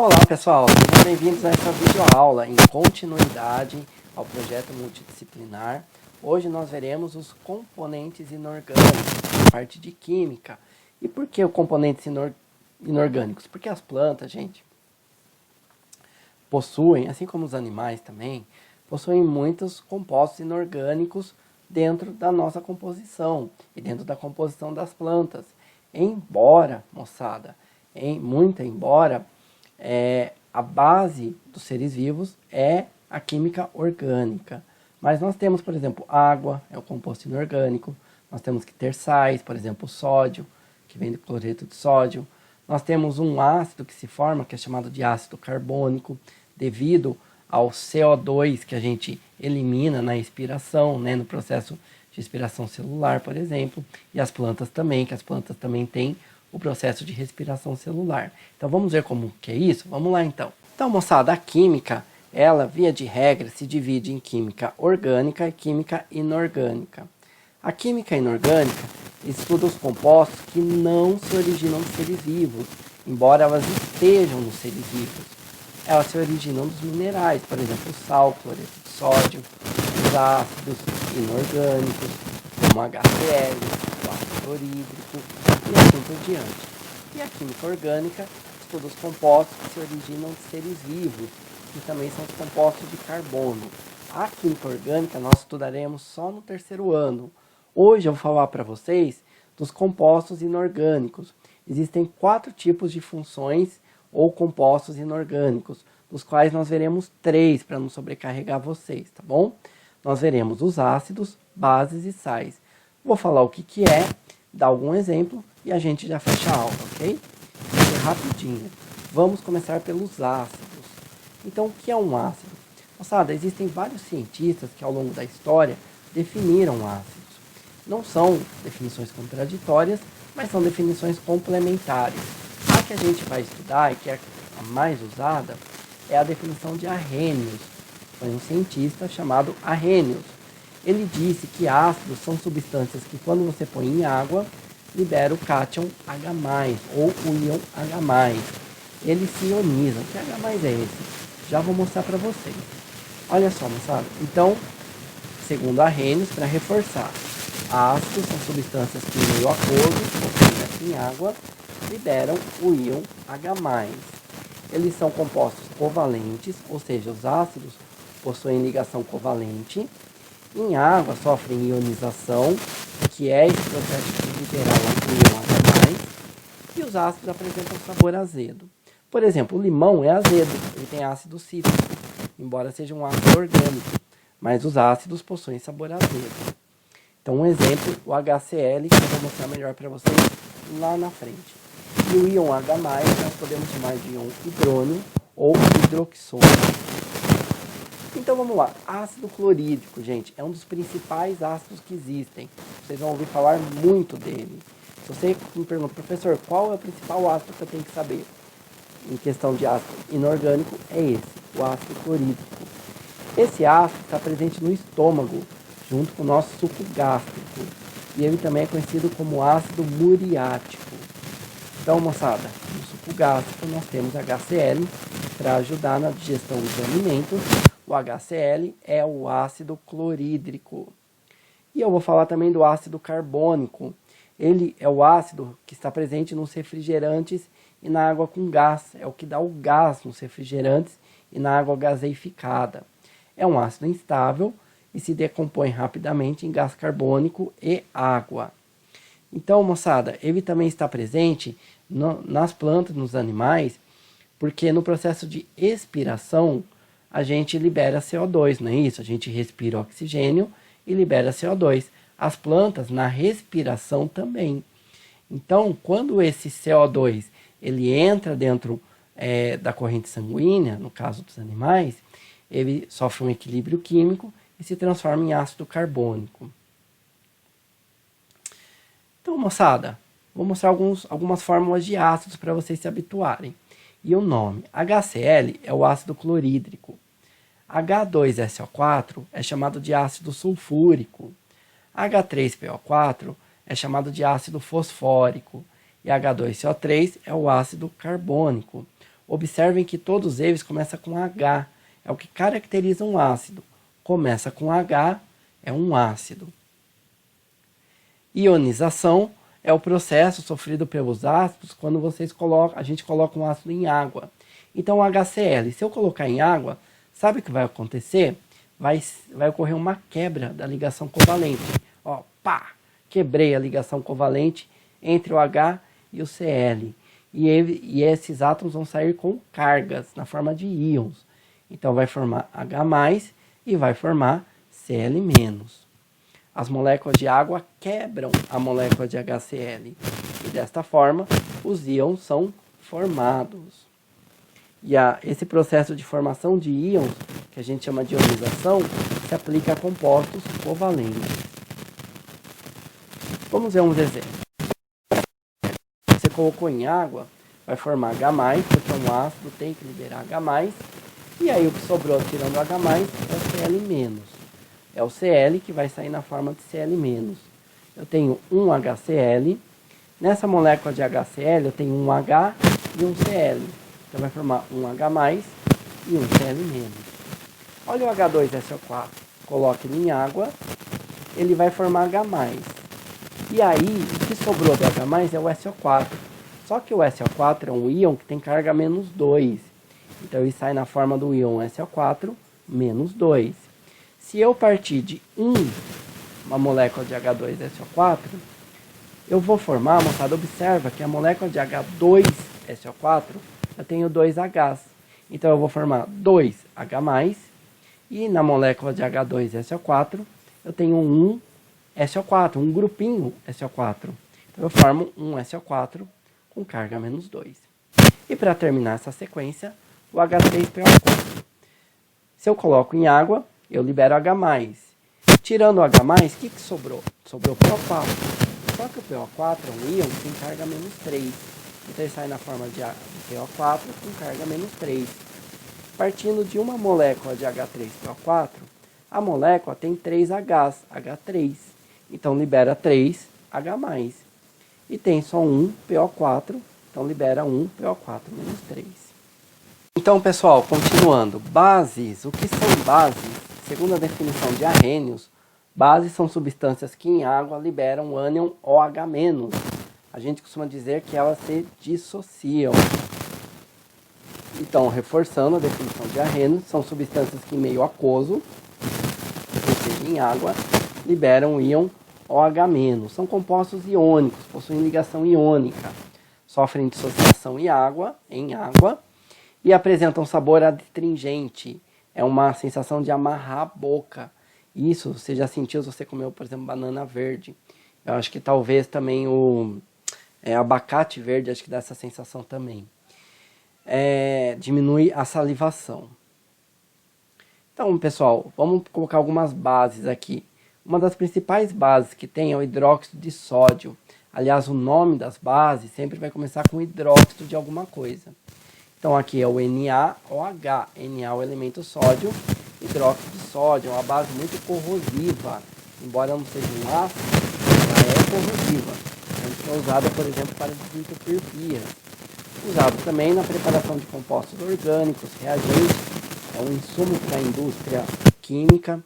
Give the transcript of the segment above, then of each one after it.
Olá pessoal, sejam bem-vindos a essa videoaula em continuidade ao projeto multidisciplinar. Hoje nós veremos os componentes inorgânicos, a parte de química. E por que os componentes inorgânicos? Porque as plantas, gente, possuem, assim como os animais também, possuem muitos compostos inorgânicos dentro da nossa composição e dentro da composição das plantas. Embora, moçada, a base dos seres vivos é a química orgânica. Mas nós temos, por exemplo, água, é o composto inorgânico. Nós temos que ter sais, por exemplo, o sódio, que vem do cloreto de sódio. Nós temos um ácido que se forma, que é chamado de ácido carbônico, devido ao CO2 que a gente elimina na expiração, né, no processo de respiração celular, por exemplo. E as plantas também, que as plantas também têm o processo de respiração celular. Então vamos ver como que é isso? Vamos lá então. Então, moçada, a química, ela via de regra se divide em química orgânica e química inorgânica. A química inorgânica estuda os compostos que não se originam nos seres vivos, embora elas estejam nos seres vivos. Elas se originam dos minerais, por exemplo, o sal, o cloreto de sódio, os ácidos inorgânicos, como HCl, o ácido clorídrico, e assim por diante. E a química orgânica estuda os compostos que se originam de seres vivos, que também são os compostos de carbono. A química orgânica nós estudaremos só no terceiro ano. Hoje eu vou falar para vocês dos compostos inorgânicos. Existem 4 tipos de funções ou compostos inorgânicos, dos quais nós veremos 3 para não sobrecarregar vocês, tá bom? Nós veremos os ácidos, bases e sais. Vou falar o que é, dar algum exemplo e a gente já fecha a aula, ok? Vai ser rapidinho. Vamos começar pelos ácidos. Então, o que é um ácido? Moçada, existem vários cientistas que ao longo da história definiram ácidos. Não são definições contraditórias, mas são definições complementares. A que a gente vai estudar e que é a mais usada é a definição de Arrhenius. Foi um cientista chamado Arrhenius. Ele disse que ácidos são substâncias que, quando você põe em água, libera o cátion H+, ou o íon H+. Eles se ionizam. Que H+ é esse? Já vou mostrar para vocês. Olha só, moçada. Então, segundo Arrhenius, para reforçar, ácidos são substâncias que, em meio aquoso, ou seja, em água, liberam o íon H+. Eles são compostos covalentes, ou seja, os ácidos possuem ligação covalente. Em água sofrem ionização, que é esse processo de liberar o íon H+, e os ácidos apresentam sabor azedo. Por exemplo, o limão é azedo, ele tem ácido cítrico, embora seja um ácido orgânico, mas os ácidos possuem sabor azedo. Então, um exemplo, o HCl, que eu vou mostrar melhor para vocês lá na frente. E o íon H+, nós podemos chamar de íon hidrônio ou hidroxônio. Então vamos lá, ácido clorídrico, gente, é um dos principais ácidos que existem. Vocês vão ouvir falar muito dele. Se você me pergunta, professor, qual é o principal ácido que eu tenho que saber? Em questão de ácido inorgânico, é esse, o ácido clorídrico. Esse ácido está presente no estômago, junto com o nosso suco gástrico. E ele também é conhecido como ácido muriático. Então, moçada, no suco gástrico nós temos HCl para ajudar na digestão dos alimentos. O HCl é o ácido clorídrico. E eu vou falar também do ácido carbônico. Ele é o ácido que está presente nos refrigerantes e na água com gás. É o que dá o gás nos refrigerantes e na água gaseificada. É um ácido instável e se decompõe rapidamente em gás carbônico e água. Então, moçada, ele também está presente nas plantas, nos animais, porque no processo de expiração a gente libera CO2, não é isso? A gente respira oxigênio e libera CO2. As plantas, na respiração também. Então, quando esse CO2 ele entra dentro da corrente sanguínea, no caso dos animais, ele sofre um equilíbrio químico e se transforma em ácido carbônico. Então, moçada, vou mostrar algumas fórmulas de ácidos para vocês se habituarem. E o nome, HCl é o ácido clorídrico. H2SO4 é chamado de ácido sulfúrico. H3PO4 é chamado de ácido fosfórico. E H2CO3 é o ácido carbônico. Observem que todos eles começam com H. É o que caracteriza um ácido. Começa com H, é um ácido. Ionização é o processo sofrido pelos ácidos quando a gente coloca um ácido em água. Então, o HCl, se eu colocar em água, sabe o que vai acontecer? Vai ocorrer uma quebra da ligação covalente. Ó, pá! Quebrei a ligação covalente entre o H e o Cl. E esses átomos vão sair com cargas na forma de íons. Então, vai formar H+, e vai formar Cl-. As moléculas de água quebram a molécula de HCl. E desta forma, os íons são formados. E esse processo de formação de íons, que a gente chama de ionização, se aplica a compostos covalentes. Vamos ver uns exemplos. Você colocou em água, vai formar H+, porque um ácido tem que liberar H+, e aí o que sobrou tirando o H+, é o Cl-. É o Cl que vai sair na forma de Cl-. Eu tenho um HCl. Nessa molécula de HCl eu tenho um H e um Cl. Então vai formar um H+, e um Cl-. Olha o H2SO4. Coloque ele em água, ele vai formar H+. E aí, o que sobrou do H+, é o SO4. Só que o SO4 é um íon que tem carga -2. Então ele sai na forma do íon SO4 menos 2. Se eu partir de uma molécula de H2SO4, eu vou formar, moçada, observa que a molécula de H2SO4, eu tenho 2 Hs. Então eu vou formar 2H+, e na molécula de H2SO4, eu tenho um SO4, um grupinho SO4. Então eu formo um SO4 com carga -2. E para terminar essa sequência, o H3PO4. Se eu coloco em água, eu libero H+. Tirando o H+, o que sobrou? Sobrou PO4. Só que o PO4 é um íon que tem carga -3. Então ele sai na forma de PO4 com carga -3. Partindo de uma molécula de H3PO4, a molécula tem 3 Hs, H3. Então libera 3H+. E tem só um PO4, então libera um PO4-3. Então, pessoal, continuando. Bases. O que são bases? Segundo a definição de Arrhenius, bases são substâncias que em água liberam ânion OH-. A gente costuma dizer que elas se dissociam. Então, reforçando a definição de Arrhenius, são substâncias que em meio aquoso, ou seja, em água, liberam o íon OH-. São compostos iônicos, possuem ligação iônica, sofrem dissociação em água, e apresentam sabor adstringente. É uma sensação de amarrar a boca. Isso você já sentiu se você comeu, por exemplo, banana verde. Eu acho que talvez também o abacate verde, acho que dá essa sensação também. Diminui a salivação. Então, pessoal, vamos colocar algumas bases aqui. Uma das principais bases que tem é o hidróxido de sódio. Aliás, o nome das bases sempre vai começar com hidróxido de alguma coisa. Então aqui é o NaOH. Na é o elemento sódio. Hidróxido de sódio é uma base muito corrosiva. Embora não seja um ácido, ela é corrosiva. É usada, por exemplo, para desentupir pias. Usado também na preparação de compostos orgânicos, reagentes. É um insumo para a indústria química.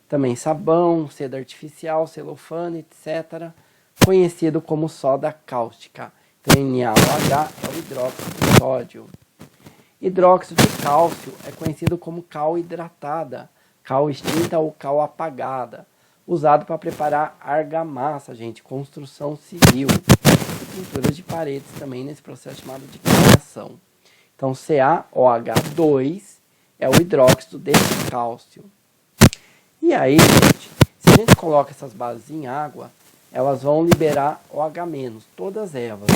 Também sabão, seda artificial, celofane, etc. Conhecido como soda cáustica. Então, NaOH é o hidróxido de sódio. Hidróxido de cálcio é conhecido como cal hidratada, cal extinta ou cal apagada. Usado para preparar argamassa, gente, construção civil. E pinturas de paredes também nesse processo chamado de calação. Então, CaOH2 é o hidróxido de cálcio. E aí, gente, se a gente coloca essas bases em água, elas vão liberar OH-, todas elas.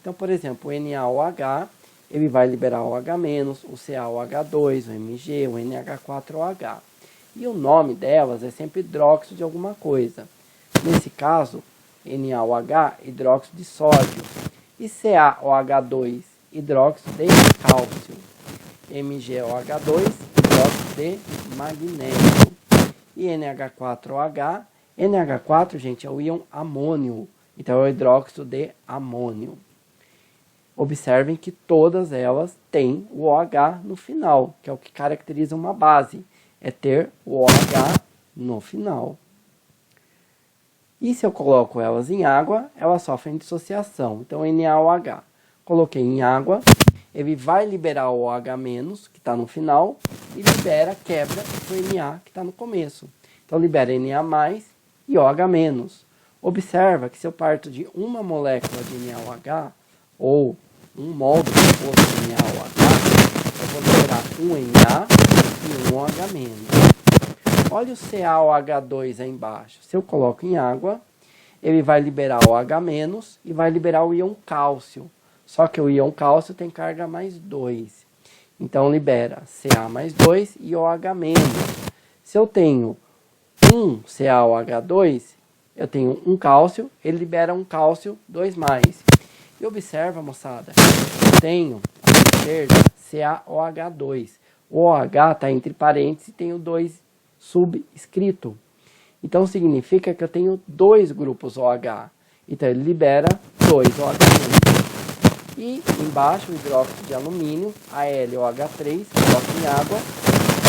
Então, por exemplo, o NaOH, ele vai liberar OH-, o CaOH2, o Mg, o NH4OH. E o nome delas é sempre hidróxido de alguma coisa. Nesse caso, NaOH, hidróxido de sódio. E CaOH2, hidróxido de cálcio. MgOH2, hidróxido de magnésio. E NH4OH, NH4, gente, é o íon amônio. Então, é o hidróxido de amônio. Observem que todas elas têm o OH no final, que é o que caracteriza uma base, é ter o OH no final. E se eu coloco elas em água, elas sofrem dissociação. Então, NaOH. Coloquei em água, ele vai liberar o OH-, que está no final, e libera, quebra o Na, que está no começo. Então, libera Na+, e OH-. Observa que se eu parto de uma molécula de NaOH, ou um mol do composto de NaOH, eu vou liberar um Na e um OH-. Olha o CaOH2 aí embaixo. Se eu coloco em água, ele vai liberar o OH- e vai liberar o íon cálcio. Só que o íon cálcio tem carga mais 2. Então, libera Ca mais 2 e OH-. Se eu tenho um CaOH2, eu tenho um cálcio, ele libera um cálcio 2+. E observa, moçada, eu tenho à esquerda CaOH2. O OH está entre parênteses e tem o 2 subscrito. Então, significa que eu tenho dois grupos OH. Então, ele libera 2 OH-. E embaixo, o hidróxido de alumínio, AlOH3, coloca em água.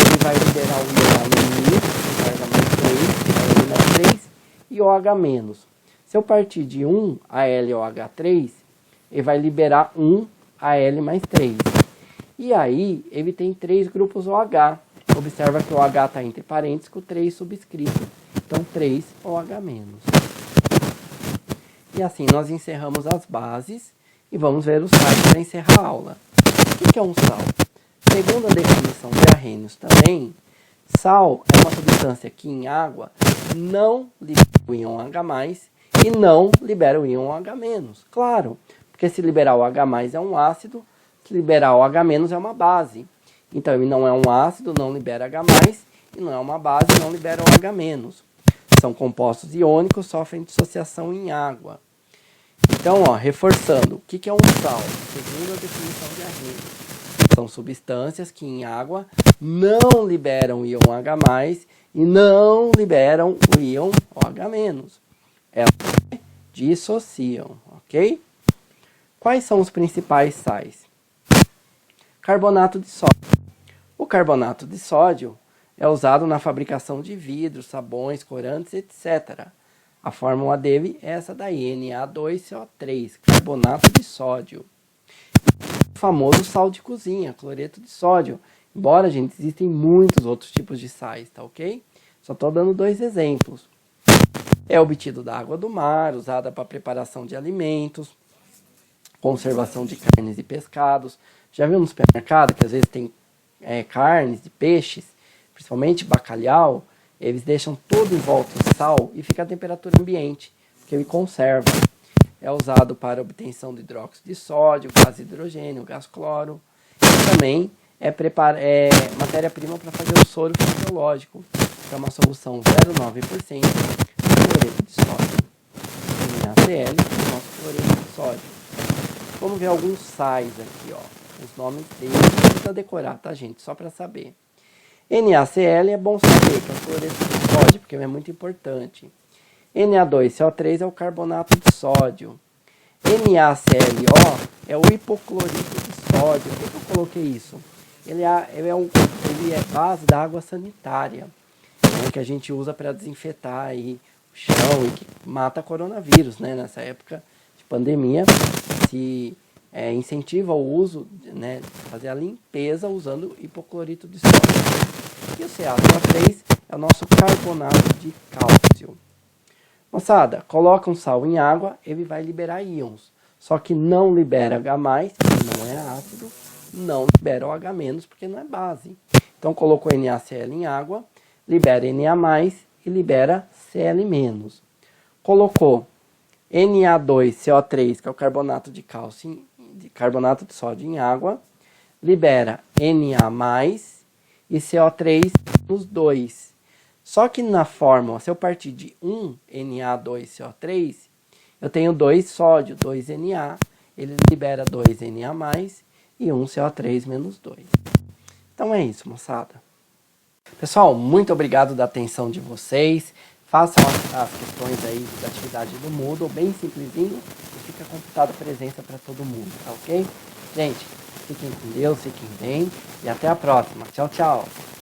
Ele vai liberar o íon alumínio, carga mais 3, Al+3, e OH-. Se eu partir de 1 AlOH3, ele vai liberar 1 Al+3. E aí, ele tem 3 grupos OH. Observa que o OH está entre parênteses com 3 subscrito. Então, 3 OH-. E assim nós encerramos as bases e vamos ver os sais para encerrar a aula. O que é um sal? Segundo a definição de Arrhenius também, sal é uma substância que em água não libera o íon H+, e não libera o íon OH-. Claro, porque se liberar o H+ é um ácido, se liberar o OH- é uma base. Então, ele não é um ácido, não libera H+, e não é uma base, não libera o OH-. São compostos iônicos, sofrem dissociação em água. Então, reforçando, o que é um sal? Segundo a definição de Arrhenius, são substâncias que em água não liberam o íon H+, e não liberam o íon OH-. Elas dissociam, ok? Quais são os principais sais? Carbonato de sódio. O carbonato de sódio é usado na fabricação de vidros, sabões, corantes, etc. A fórmula dele é essa daí, Na2CO3, carbonato de sódio. O famoso sal de cozinha, cloreto de sódio. Embora, gente, existem muitos outros tipos de sais, tá ok? Só estou dando 2 exemplos. É obtido da água do mar, usada para preparação de alimentos, conservação de carnes e pescados. Já viu no supermercado que às vezes tem carnes de peixes, principalmente bacalhau, eles deixam tudo em volta de sal e fica a temperatura ambiente, porque ele conserva. É usado para obtenção de hidróxido de sódio, gás hidrogênio, gás cloro. E também é matéria-prima para fazer o soro fisiológico, que é uma solução 0,9% de cloreto de sódio. NaCl, o nosso cloreto de sódio. Vamos ver alguns sais aqui, ó. Os nomes deles não precisa decorar, tá, gente? Só para saber. NaCl é bom saber, que é o cloreto de sódio, porque é muito importante. Na2CO3 é o carbonato de sódio. NaClO é o hipoclorito de sódio. Por que eu coloquei isso? Ele é base da água sanitária, né, que a gente usa para desinfetar aí o chão e que mata coronavírus, né? Nessa época de pandemia, se incentiva o uso, né, fazer a limpeza usando hipoclorito de sódio. E o CaCO3 é o nosso carbonato de cálcio. Moçada, coloca um sal em água, ele vai liberar íons. Só que não libera H+, porque não é ácido, não libera OH-, porque não é base. Então, colocou NaCl em água, libera Na+, e libera Cl-. Colocou Na2CO3, que é o carbonato de cálcio, carbonato de sódio em água, libera Na+, e CO3 nos 2. Só que na fórmula, se eu partir de 1 Na2CO3, eu tenho 2 sódio, 2 Na, ele libera 2 Na+, e 1 CO3 menos 2. Então é isso, moçada. Pessoal, muito obrigado da atenção de vocês. Façam as questões aí da atividade do Moodle, bem simplesinho. fica computado presença para todo mundo, tá ok? Gente, fiquem com Deus, fiquem bem e até a próxima. Tchau, tchau!